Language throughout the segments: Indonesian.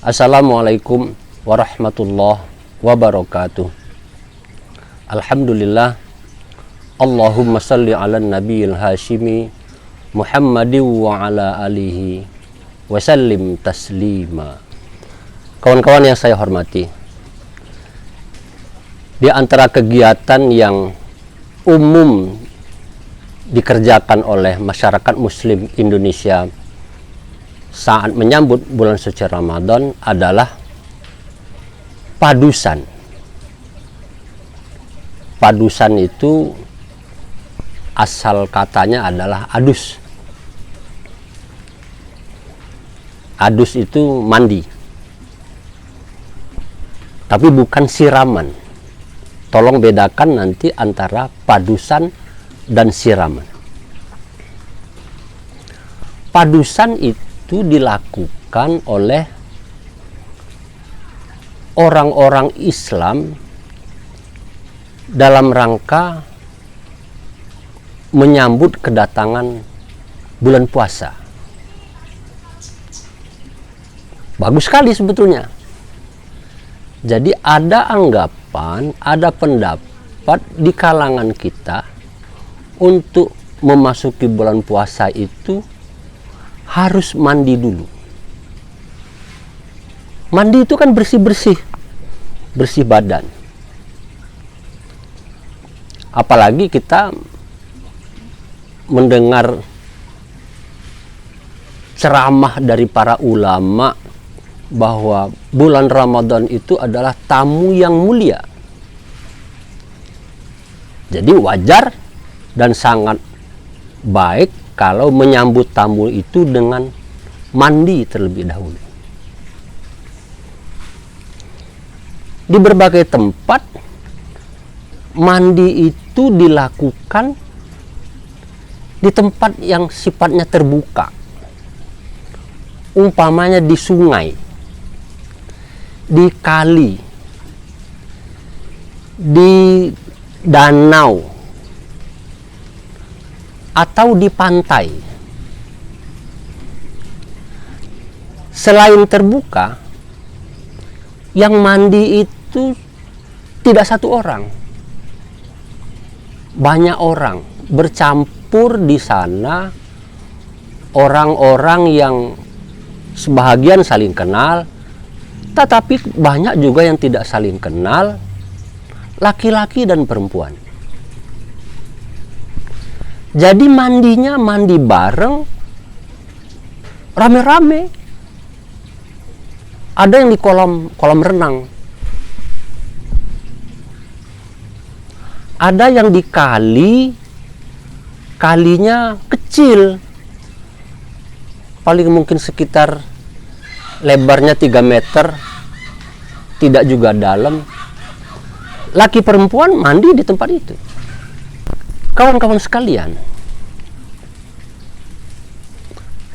Assalamualaikum warahmatullahi wabarakatuh. Alhamdulillah. Allahumma salli ala nabiyil hashimi Muhammadin wa ala alihi wa sallim taslima. Kawan-kawan yang saya hormati, di antara kegiatan yang umum dikerjakan oleh masyarakat muslim Indonesia saat menyambut bulan suci Ramadan adalah padusan. Padusan itu asal katanya adalah adus. Adus itu mandi, tapi bukan siraman. Tolong bedakan nanti antara padusan dan siraman. Padusan itu dilakukan oleh orang-orang Islam dalam rangka menyambut kedatangan bulan puasa. Bagus sekali sebetulnya. Jadi ada anggapan, ada pendapat di kalangan kita untuk memasuki bulan puasa itu harus mandi dulu. Mandi itu kan bersih-bersih, bersih badan. Apalagi kita mendengar ceramah dari para ulama bahwa bulan Ramadan itu adalah tamu yang mulia. Jadi wajar dan sangat baik kalau menyambut tamu itu dengan mandi terlebih dahulu. Di berbagai tempat mandi itu dilakukan di tempat yang sifatnya terbuka. Umpamanya di sungai, di kali, di danau, atau di pantai. Selain terbuka, yang mandi itu tidak satu orang, banyak orang bercampur di sana. Orang-orang yang sebahagian saling kenal, tetapi banyak juga yang tidak saling kenal, laki-laki dan perempuan. Jadi mandinya mandi bareng, rame-rame. Ada yang di kolam renang, ada yang di kalinya kecil, paling mungkin sekitar lebarnya 3 meter, tidak juga dalam. Laki perempuan mandi di tempat itu. Kawan-kawan sekalian,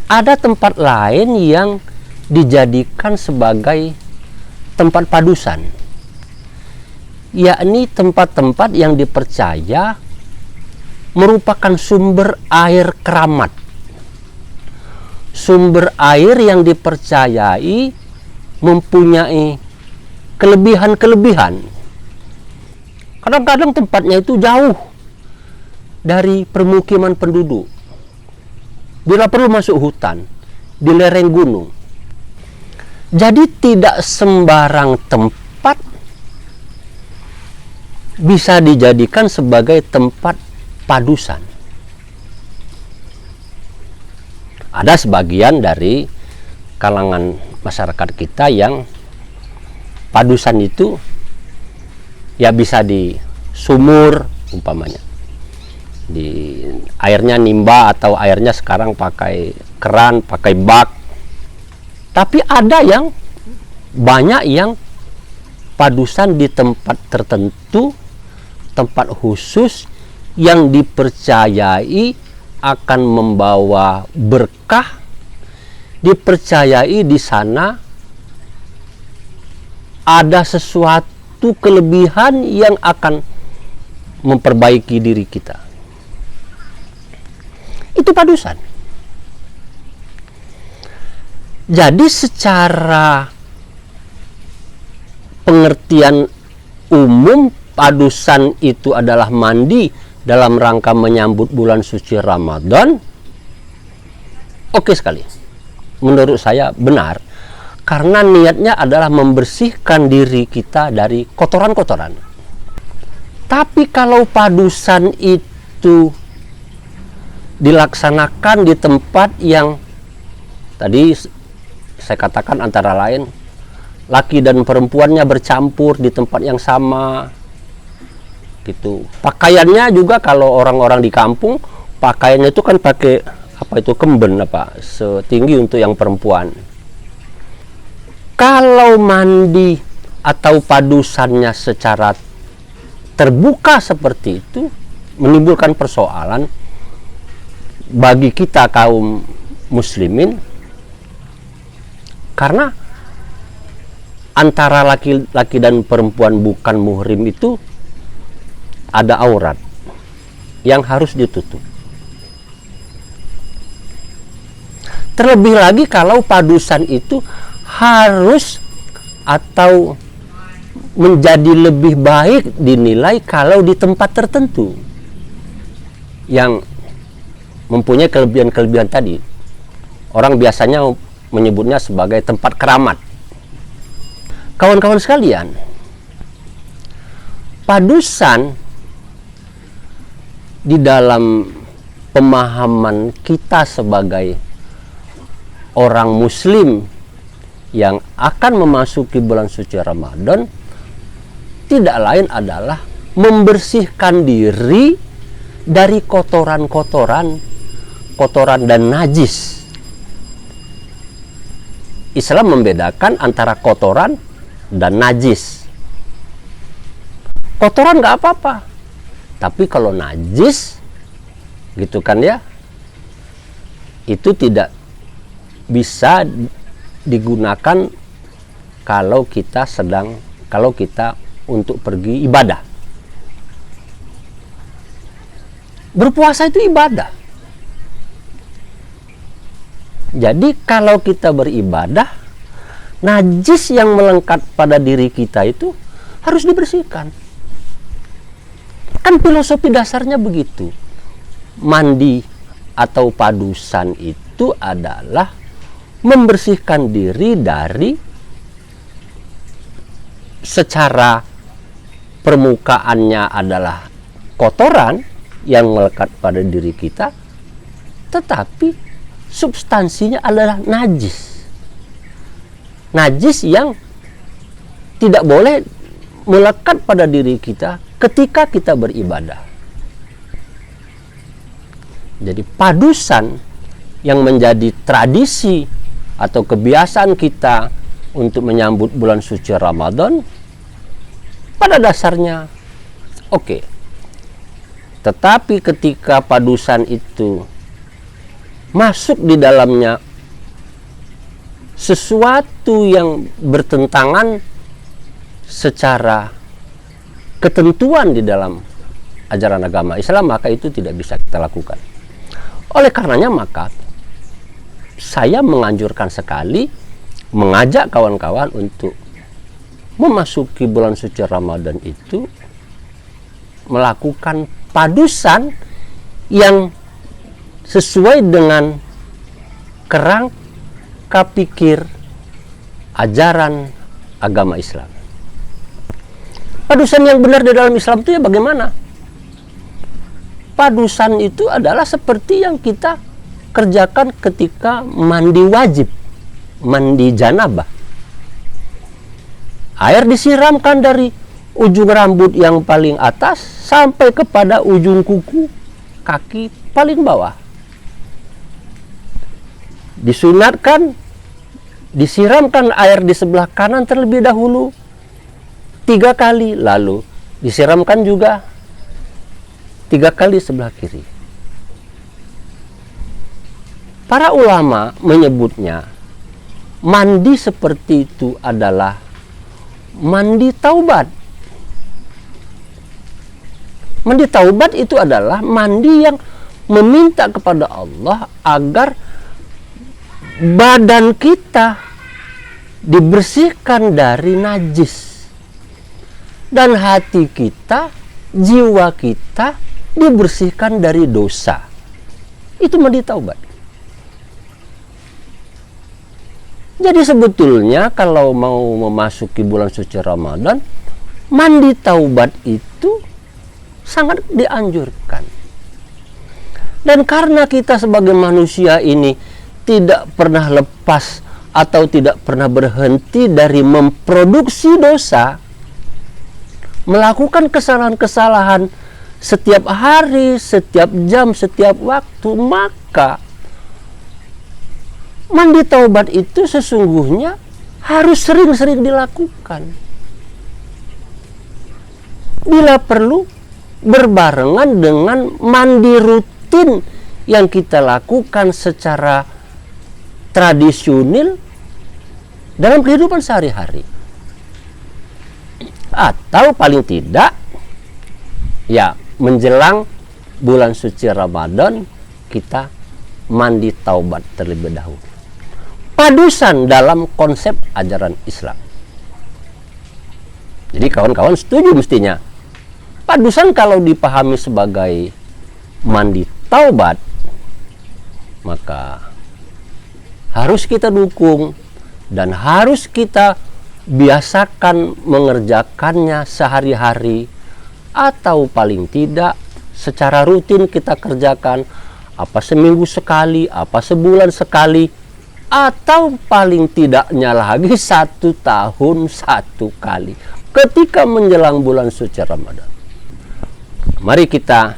ada tempat lain yang dijadikan sebagai tempat padusan, yakni tempat-tempat yang dipercaya merupakan sumber air keramat, sumber air yang dipercayai mempunyai kelebihan-kelebihan. Kadang-kadang tempatnya itu jauh dari permukiman penduduk, bila perlu masuk hutan, di lereng gunung. Jadi tidak sembarang tempat bisa dijadikan sebagai tempat padusan. Ada sebagian dari kalangan masyarakat kita yang padusan itu ya bisa di sumur umpamanya, di airnya nimba, atau airnya sekarang pakai keran, pakai bak. Tapi ada yang banyak yang padusan di tempat tertentu, tempat khusus yang dipercayai akan membawa berkah, dipercayai di sana ada sesuatu kelebihan yang akan memperbaiki diri kita. Itu padusan. Jadi secara pengertian umum padusan itu adalah mandi dalam rangka menyambut bulan suci Ramadan, oke sekali. Menurut saya benar, karena niatnya adalah membersihkan diri kita dari kotoran-kotoran. Tapi kalau padusan itu dilaksanakan di tempat yang tadi saya katakan antara lain laki dan perempuannya bercampur di tempat yang sama gitu. Pakaiannya juga kalau orang-orang di kampung pakaiannya itu kan pakai apa itu kemben apa setinggi untuk yang perempuan. Kalau mandi atau padusannya secara terbuka seperti itu menimbulkan persoalan bagi kita kaum muslimin, karena antara laki-laki dan perempuan bukan muhrim itu ada aurat yang harus ditutup. Terlebih lagi kalau padusan itu harus atau menjadi lebih baik dinilai kalau di tempat tertentu yang mempunyai kelebihan-kelebihan tadi. Orang biasanya menyebutnya sebagai tempat keramat. Kawan-kawan sekalian, padusan di dalam pemahaman kita sebagai orang muslim yang akan memasuki bulan suci Ramadan tidak lain adalah membersihkan diri dari kotoran dan najis. Islam membedakan antara kotoran dan najis. Kotoran nggak apa-apa, tapi kalau najis gitu kan ya, itu tidak bisa digunakan kalau kita untuk pergi ibadah. Berpuasa itu ibadah. Jadi kalau kita beribadah, najis yang melekat pada diri kita itu harus dibersihkan. Kan filosofi dasarnya begitu. Mandi atau padusan itu adalah membersihkan diri dari secara permukaannya adalah kotoran yang melekat pada diri kita, tetapi substansinya adalah najis. Najis yang tidak boleh melekat pada diri kita ketika kita beribadah. Jadi padusan yang menjadi tradisi atau kebiasaan kita untuk menyambut bulan suci Ramadan pada dasarnya oke. Tetapi ketika padusan itu masuk di dalamnya sesuatu yang bertentangan secara ketentuan di dalam ajaran agama Islam, maka itu tidak bisa kita lakukan. Oleh karenanya maka saya menganjurkan sekali mengajak kawan-kawan untuk memasuki bulan suci Ramadan itu melakukan padusan yang sesuai dengan kerangka pikir ajaran agama Islam. Padusan yang benar di dalam Islam itu ya bagaimana? Padusan itu adalah seperti yang kita kerjakan ketika mandi wajib, mandi janabah. Air disiramkan dari ujung rambut yang paling atas sampai kepada ujung kuku kaki paling bawah. Disunatkan disiramkan air di sebelah kanan terlebih dahulu 3 kali, lalu disiramkan juga 3 kali sebelah kiri. Para ulama menyebutnya mandi seperti itu adalah mandi taubat. Mandi taubat itu adalah mandi yang meminta kepada Allah agar badan kita dibersihkan dari najis. dan hati kita, jiwa kita dibersihkan dari dosa. Itu mandi taubat. Jadi sebetulnya kalau mau memasuki bulan suci Ramadan, mandi taubat itu sangat dianjurkan. Dan karena kita sebagai manusia ini tidak pernah lepas atau tidak pernah berhenti dari memproduksi dosa, melakukan kesalahan-kesalahan setiap hari, setiap jam, setiap waktu, maka mandi taubat itu sesungguhnya harus sering-sering dilakukan. Bila perlu berbarengan dengan mandi rutin yang kita lakukan secara tradisional dalam kehidupan sehari-hari. Atau paling tidak, ya menjelang bulan suci Ramadan kita mandi taubat terlebih dahulu. Padusan dalam konsep ajaran Islam. Jadi kawan-kawan setuju mestinya. Padusan kalau dipahami sebagai mandi taubat, maka harus kita dukung dan harus kita biasakan mengerjakannya sehari-hari, atau paling tidak secara rutin kita kerjakan, apa seminggu sekali, apa sebulan sekali, atau paling tidaknya lagi 1 tahun 1 kali ketika menjelang bulan suci Ramadan. Mari kita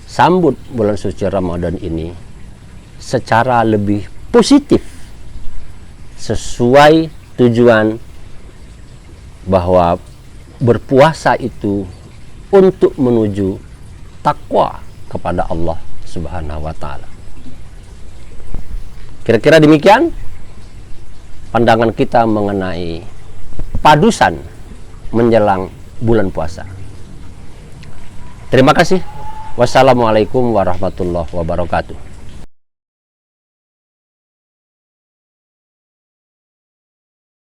sambut bulan suci Ramadan ini secara lebih positif, sesuai tujuan bahwa berpuasa itu untuk menuju takwa kepada Allah Subhanahu wa Ta'ala. Kira-kira demikian pandangan kita mengenai padusan menjelang bulan puasa. Terima kasih. Wassalamualaikum warahmatullahi wabarakatuh.